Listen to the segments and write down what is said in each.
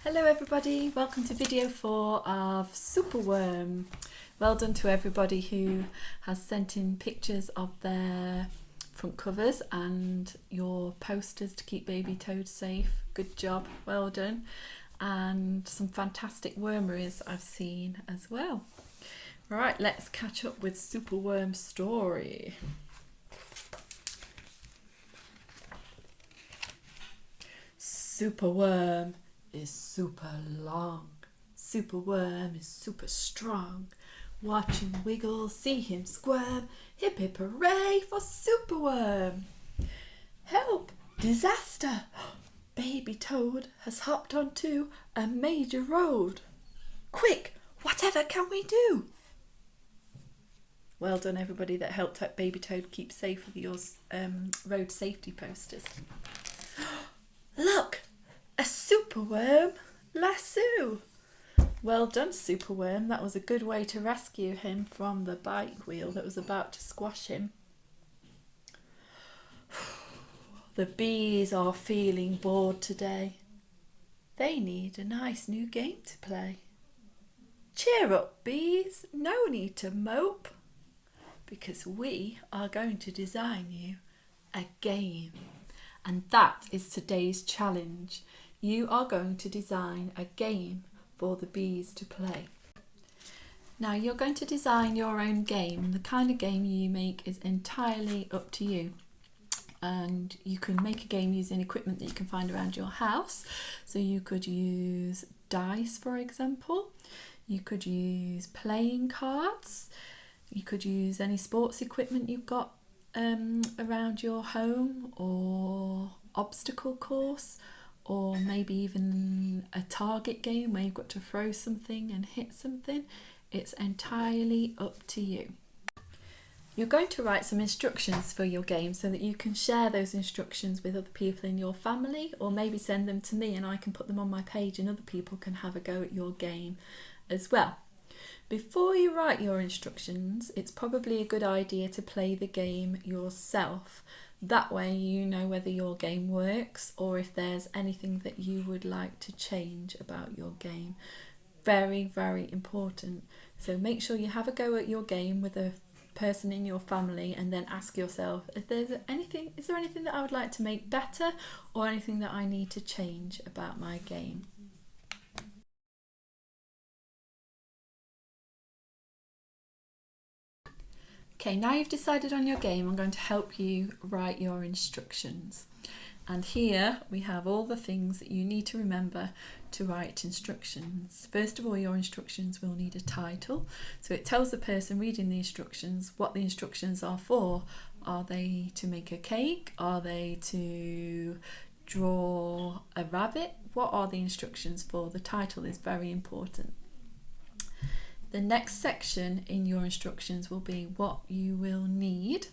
Hello everybody, welcome to video 4 of Superworm. Well done to everybody who has sent in pictures of their front covers and your posters to keep baby toads safe. Good job, well done. And some fantastic wormeries I've seen as well. Right, let's catch up with Superworm's story. Superworm is super long. Superworm is super strong. Watch him wiggle, see him squirm. Hip hip hooray for Superworm. Help! Disaster! Baby toad has hopped onto a major road. Quick! Whatever can we do? Well done everybody that helped baby toad keep safe with your road safety posters. Look! A superworm lasso. Well done, Superworm. That was a good way to rescue him from the bike wheel that was about to squash him. The bees are feeling bored today. They need a nice new game to play. Cheer up, bees. No need to mope, because we are going to design you a game. And that is today's challenge. You are going to design a game for the bees to play. Now you're going to design your own game. The kind of game you make is entirely up to you. And you can make a game using equipment that you can find around your house. So you could use dice, for example. You could use playing cards. You could use any sports equipment you've got around your home, or obstacle course, or maybe even a target game where you've got to throw something and hit something. It's entirely up to you. You're going to write some instructions for your game so that you can share those instructions with other people in your family, or maybe send them to me and I can put them on my page and other people can have a go at your game as well. Before you write your instructions, it's probably a good idea to play the game yourself. That way you know whether your game works or if there's anything that you would like to change about your game. Very, very important. So make sure you have a go at your game with a person in your family and then ask yourself, is there anything that I would like to make better, or anything that I need to change about my game? Okay, now you've decided on your game, I'm going to help you write your instructions. And here we have all the things that you need to remember to write instructions. First of all, your instructions will need a title. So it tells the person reading the instructions what the instructions are for. Are they to make a cake? Are they to draw a rabbit? What are the instructions for? The title is very important. The next section in your instructions will be what you will need.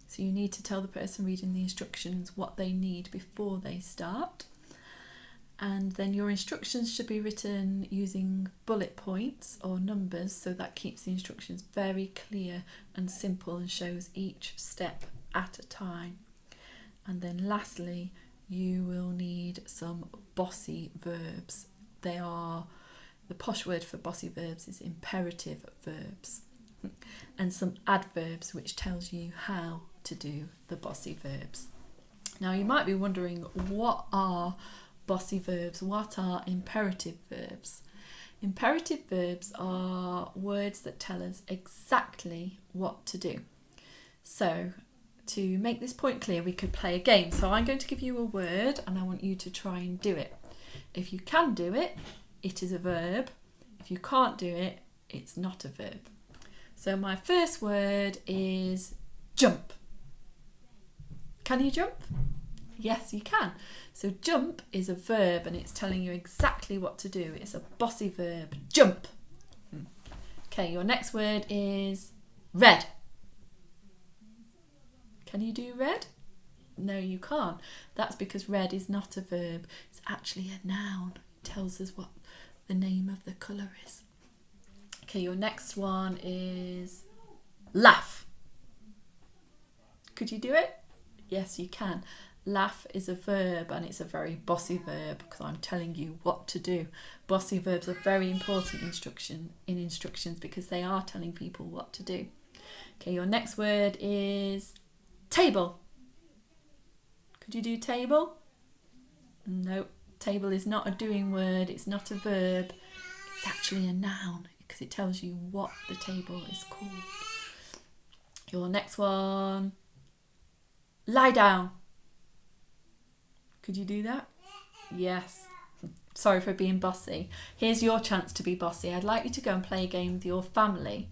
So you need to tell the person reading the instructions what they need before they start. And then your instructions should be written using bullet points or numbers, so that keeps the instructions very clear and simple and shows each step at a time. And then lastly, you will need some bossy verbs. The posh word for bossy verbs is imperative verbs, and some adverbs which tells you how to do the bossy verbs. Now you might be wondering, what are bossy verbs? What are imperative verbs? Imperative verbs are words that tell us exactly what to do. So to make this point clear, we could play a game. So I'm going to give you a word and I want you to try and do it. If you can do it, it is a verb. If you can't do it, it's not a verb. So my first word is jump. Can you jump? Yes, you can. So jump is a verb and it's telling you exactly what to do. It's a bossy verb. Jump. Okay, your next word is red. Can you do red? No, you can't. That's because red is not a verb. It's actually a noun. It tells us what the name of the colour is. Okay, your next one is laugh. Could you do it? Yes, you can. Laugh is a verb, and it's a very bossy verb because I'm telling you what to do. Bossy verbs are very important in instructions because they are telling people what to do. Okay, your next word is table. Could you do table? No, table is not a doing word. It's not a verb. It's actually a noun because it tells you what the table is called. Your next one, lie down. Could you do that? Yes. Sorry for being bossy. Here's your chance to be bossy. I'd like you to go and play a game with your family.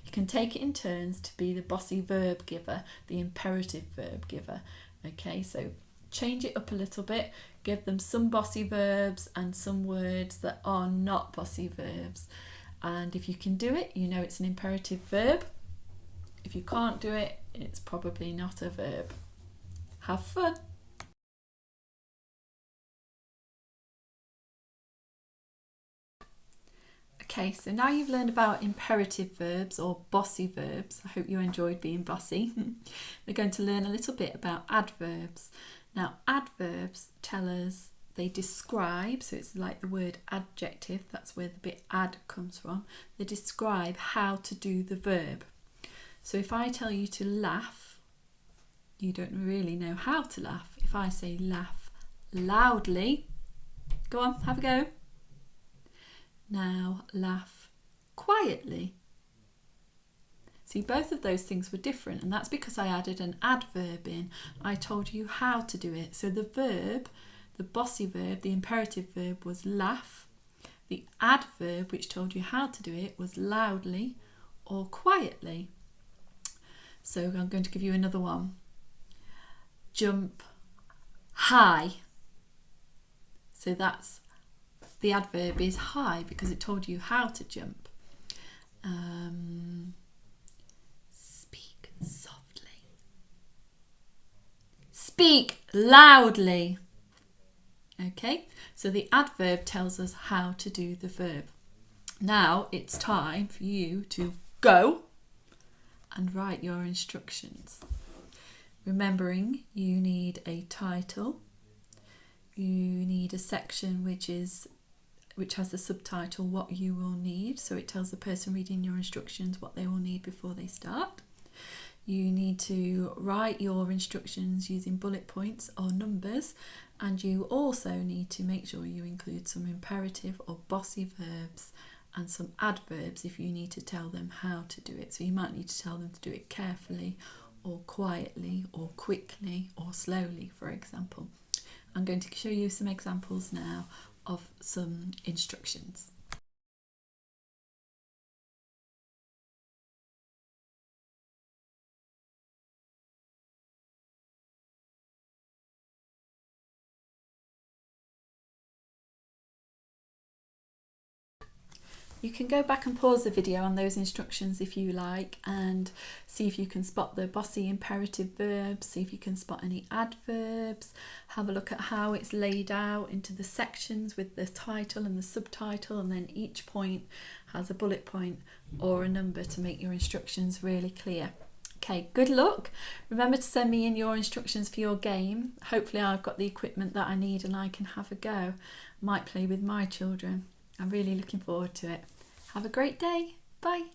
You can take it in turns to be the bossy verb giver, the imperative verb giver. Okay, so change it up a little bit. Give them some bossy verbs and some words that are not bossy verbs. And if you can do it, you know it's an imperative verb. If you can't do it, it's probably not a verb. Have fun. Okay, so now you've learned about imperative verbs or bossy verbs. I hope you enjoyed being bossy. We're going to learn a little bit about adverbs. Now, adverbs tell us, they describe, so it's like the word adjective, that's where the bit ad comes from. They describe how to do the verb. So if I tell you to laugh, you don't really know how to laugh. If I say laugh loudly, go on, have a go. Now laugh quietly. See, both of those things were different, and that's because I added an adverb in. I told you how to do it. So the verb, the bossy verb, the imperative verb was laugh. The adverb, which told you how to do it, was loudly or quietly. So I'm going to give you another one. Jump high. So that's the adverb is high because it told you how to jump. Speak softly. Speak loudly. Okay, so the adverb tells us how to do the verb. Now it's time for you to go and write your instructions. Remembering you need a title, you need a section which has the subtitle what you will need, so it tells the person reading your instructions what they will need before they start. You need to write your instructions using bullet points or numbers, and you also need to make sure you include some imperative or bossy verbs and some adverbs if you need to tell them how to do it. So you might need to tell them to do it carefully or quietly or quickly or slowly, for example. I'm going to show you some examples now of some instructions. You can go back and pause the video on those instructions if you like and see if you can spot the bossy imperative verbs, see if you can spot any adverbs, have a look at how it's laid out into the sections with the title and the subtitle, and then each point has a bullet point or a number to make your instructions really clear. Okay, good luck. Remember to send me in your instructions for your game. Hopefully I've got the equipment that I need and I can have a go. Might play with my children. I'm really looking forward to it. Have a great day. Bye.